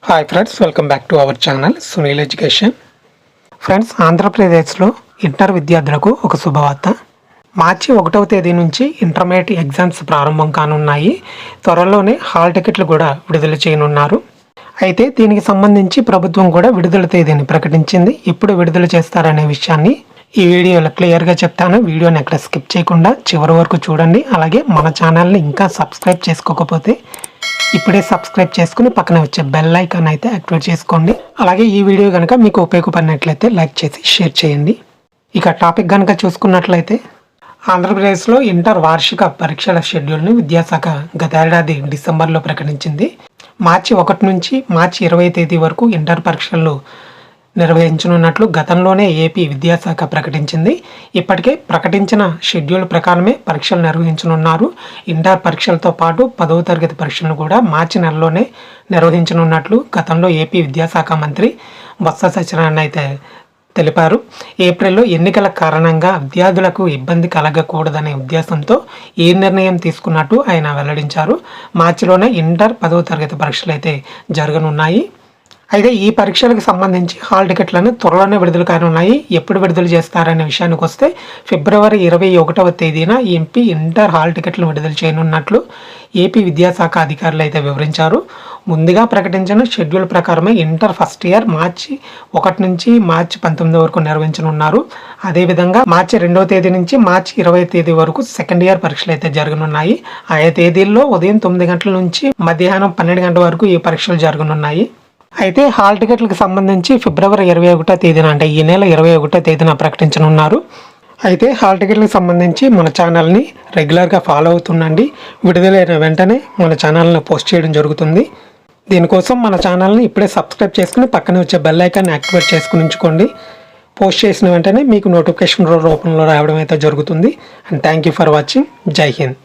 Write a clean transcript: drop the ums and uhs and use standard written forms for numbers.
Hi friends, welcome back to our channel Sunil education. Friends, ఆంధ్రప్రదేశ్లో inter విద్యార్థులకు ఒక శుభవార్త. మార్చి 1వ తేదీ నుంచి ఇంటర్మీడియట్ ఎగ్జామ్స్ ప్రారంభం కానున్నాయి. త్వరలోనే హాల్ టికెట్లు కూడా విడుదల చేయనున్నారు. అయితే దీనికి సంబంధించి ప్రభుత్వం కూడా విడుదల తేదీని ప్రకటించింది. ఎప్పుడు విడుదల చేస్తారనే విషయాన్ని ఈ వీడియోలో క్లియర్గా చెప్తాను. వీడియోని ఎక్కడ స్కిప్ చేయకుండా చివరి వరకు చూడండి. అలాగే మన ఛానల్ని ఇంకా సబ్స్క్రైబ్ చేసుకోకపోతే ఇప్పుడే సబ్స్క్రైబ్ చేసుకుని పక్కన వచ్చే బెల్ ఐకాన్ అయితే యాక్టివేట్ చేసుకోండి. అలాగే ఈ వీడియో కనుక మీకు ఉపయోగపడినట్లయితే లైక్ చేసి షేర్ చేయండి. ఇక టాపిక్ కనుక చూసుకున్నట్లయితే ఆంధ్రప్రదేశ్లో ఇంటర్ వార్షిక పరీక్షల షెడ్యూల్ను విద్యాశాఖ గత ఏడాది డిసెంబర్లో ప్రకటించింది. మార్చి 1 నుంచి మార్చి 20 తేదీ వరకు ఇంటర్ పరీక్షలు నిర్వహించనున్నట్లు గతంలోనే ఏపీ విద్యాశాఖ ప్రకటించింది. ఇప్పటికే ప్రకటించిన షెడ్యూల్ ప్రకారమే పరీక్షలు నిర్వహించనున్నారు. ఇంటర్ పరీక్షలతో పాటు 10వ తరగతి పరీక్షలను కూడా మార్చి నెలలోనే నిర్వహించనున్నట్లు గతంలో ఏపీ విద్యాశాఖ మంత్రి బొత్స సత్యనారాయణ అయితే తెలిపారు. ఏప్రిల్లో ఎన్నికల కారణంగా విద్యార్థులకు ఇబ్బంది కలగకూడదనే ఉద్దేశంతో ఈ నిర్ణయం తీసుకున్నట్టు ఆయన వెల్లడించారు. మార్చిలోనే ఇంటర్ 10వ తరగతి పరీక్షలు అయితే జరగనున్నాయి. అయితే ఈ పరీక్షలకు సంబంధించి హాల్ టికెట్లను త్వరలోనే విడుదల కానున్నాయి. ఎప్పుడు విడుదల చేస్తారనే విషయానికి వస్తే ఫిబ్రవరి 21వ తేదీన ఎంపీ ఇంటర్ హాల్ టికెట్లు విడుదల చేయనున్నట్లు ఏపీ విద్యాశాఖ అధికారులు అయితే వివరించారు. ముందుగా ప్రకటించిన షెడ్యూల్ ప్రకారమే ఇంటర్ ఫస్ట్ ఇయర్ మార్చి 1 నుంచి మార్చి 19 వరకు నిర్వహించనున్నారు. అదేవిధంగా మార్చి 2వ తేదీ నుంచి మార్చి 20 తేదీ వరకు సెకండ్ ఇయర్ పరీక్షలు అయితే జరగనున్నాయి. ఆయా తేదీల్లో ఉదయం 9 గంటల నుంచి మధ్యాహ్నం 12 గంటల వరకు ఈ పరీక్షలు జరగనున్నాయి. అయితే హాల్ టికెట్లకు సంబంధించి ఫిబ్రవరి 21వ తేదీన అంటే ఈ నెల 21వ తేదీన ప్రకటించనున్నారు. అయితే హాల్ టికెట్లకు సంబంధించి మన ఛానల్ని రెగ్యులర్గా ఫాలో అవుతుండండి. విడుదలైన వెంటనే మన ఛానల్ని పోస్ట్ చేయడం జరుగుతుంది. దీనికోసం మన ఛానల్ని ఇప్పుడే సబ్స్క్రైబ్ చేసుకుని పక్కనే వచ్చే బెల్ ఐకాన్ యాక్టివేట్ చేసుకుని ఉంచుకోండి. పోస్ట్ చేసిన వెంటనే మీకు నోటిఫికేషన్ రూపంలో రావడం అయితే జరుగుతుంది. And thank you for watching. జై హింద్.